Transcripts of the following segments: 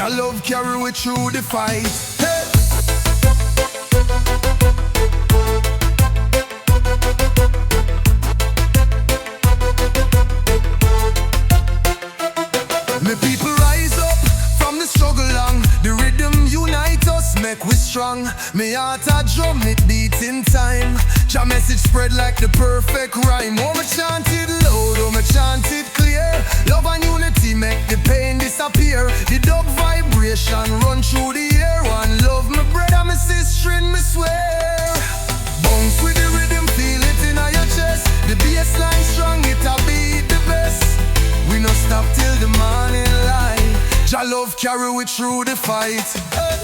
Your love carry we through the fight. Hey. Me people rise up from the struggle long. The rhythm unite us, make we strong. Me heart a drum, it beats in time. Jah message spread like the perfect rhyme. Oh, me chant it loud, oh, me chant it clear. Love and unity make the pain disappear. The dub vibration run through the air. One love, my brother, my sister, and me swear. Bounce with the rhythm, feel it in your chest. The bassline strong, it a beat the best. We no stop till the morning light. Jah love carry we through the fight. Hey.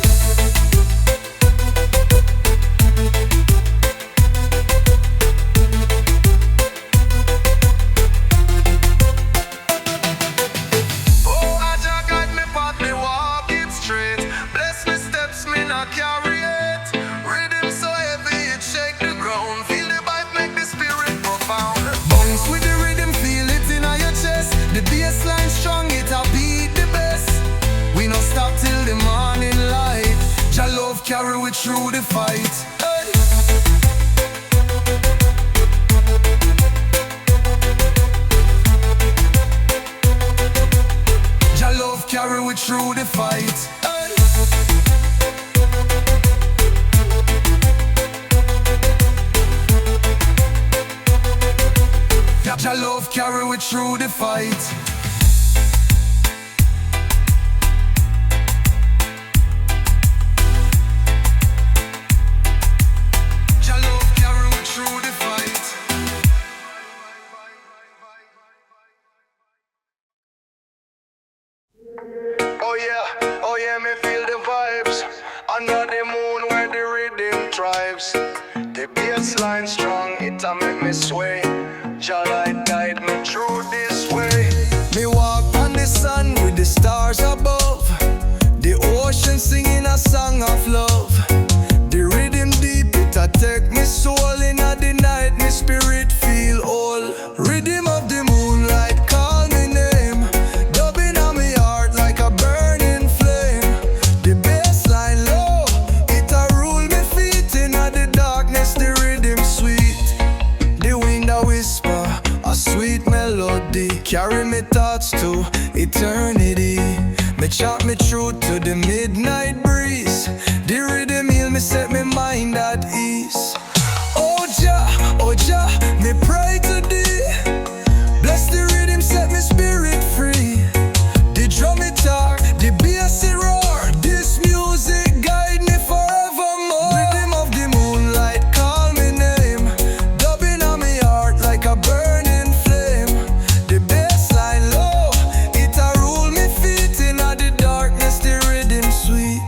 Carry we through the fight. Hey. Jah love carry we through the fight. Hey. Jah love carry we through the fight. Oh yeah, me feel the vibes. Under the moon where the rhythm thrives. The bassline strong, it a make me sway. Jah light guide me through this way. Me walk on the sun with the stars above. The ocean singing a song of love. The rhythm deep, it a take me soul. In the night, me spirit feel whole. Rhythm of the moonlight, call me name. Dubbing on me heart like a burning flame. The bassline low, it a rule me feet. In the darkness, the rhythm sweet. The wind a whisper, a sweet melody. Carry me thoughts to eternity. Me chant me through to the midnight breeze. The rhythm heal me, set me mind at ease. Oh Jah, me pray to thee. Bless the rhythm, set me spirit free. The drum it talk, the bass it roar. This music guide me forevermore. Rhythm of the moonlight, call me name. Dubbing on me heart like a burning flame. The bassline low, it a rule me feet. In the darkness, the rhythm sweet.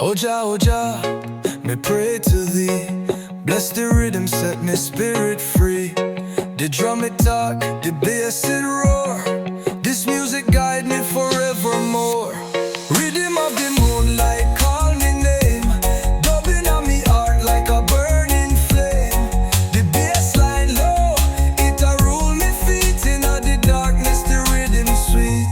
Oh Jah, me pray to thee. Bless the rhythm, set me spirit free. The drum it talk, the bass it roar. This music guide me forevermore. Rhythm of the moonlight, call me name. Dubbing on me heart like a burning flame. The bassline low, it a rule me feet. In the darkness, the rhythm sweet.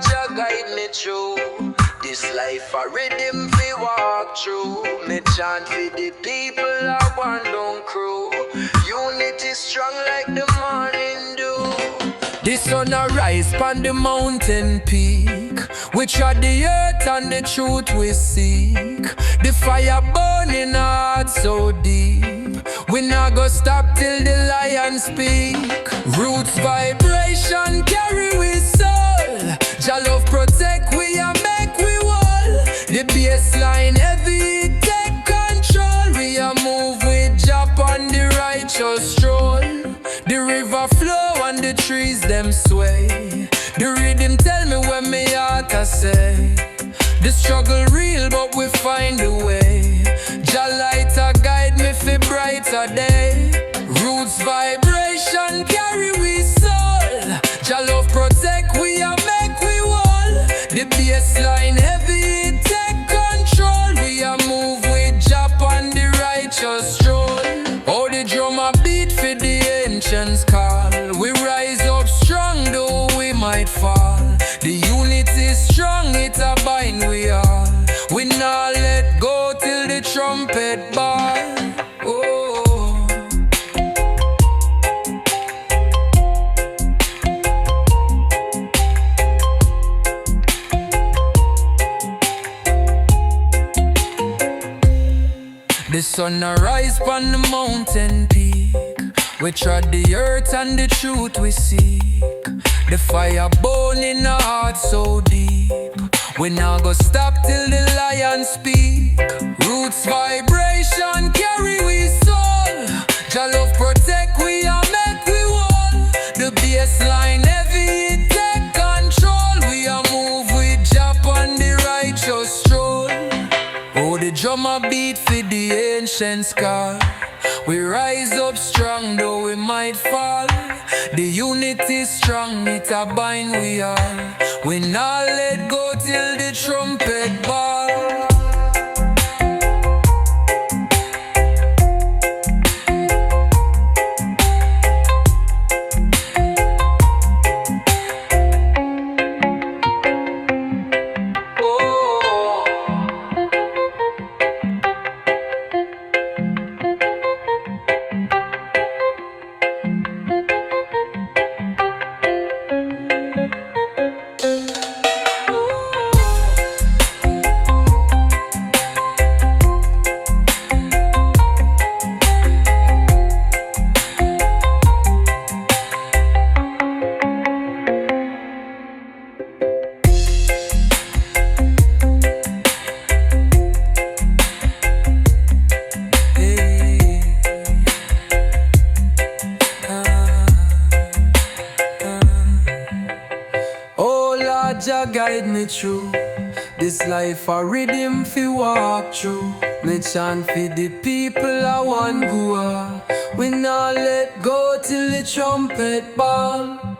Jah guide me through this life, a rhythm fi walk through. Me chant for the people of one down crew. Unity strong like the morning dew. The sun a rise pon the mountain peak. We trod the earth and the truth we seek. The fire burn burning heart so deep. We not go stop till the lion speak. Roots vibration carry we soul. Jah love protect we and make we wall. The bassline heavy take control. We a move with Jap on the righteous stroll. The river flow and the trees them sway. The rhythm tell me when me heart I say. The struggle real but we find a way. Jah light a guide me for brighter day. Roots vibration carry we soul. Jah love protect we and make we wall. The bassline heavy take control. We a move with Jap on the righteous stroll. Oh, the drum a beat for the ancients call. We rise up strong though we might fall. The unity is strong, it a bind we all. We not let go till the trumpet ball. Oh. The sun a rise on the mountain peak. We trod the earth and the truth we seek. The fire burn in our heart so deep. We now go stop till the lion speak. Roots vibration carry we soul. Jah love protect we and make we wall. The bassline heavy it take control. We a move with Jap on the righteous stroll. Oh, the drum a beat for the ancients call. We rise up strong though we might fall. The unity is strong, it a bind we all. We not let go till the trumpet ball. Jah guide me through this life a rhythm fi walk through. Me chant fi the people I want go. We not let go till the trumpet ball.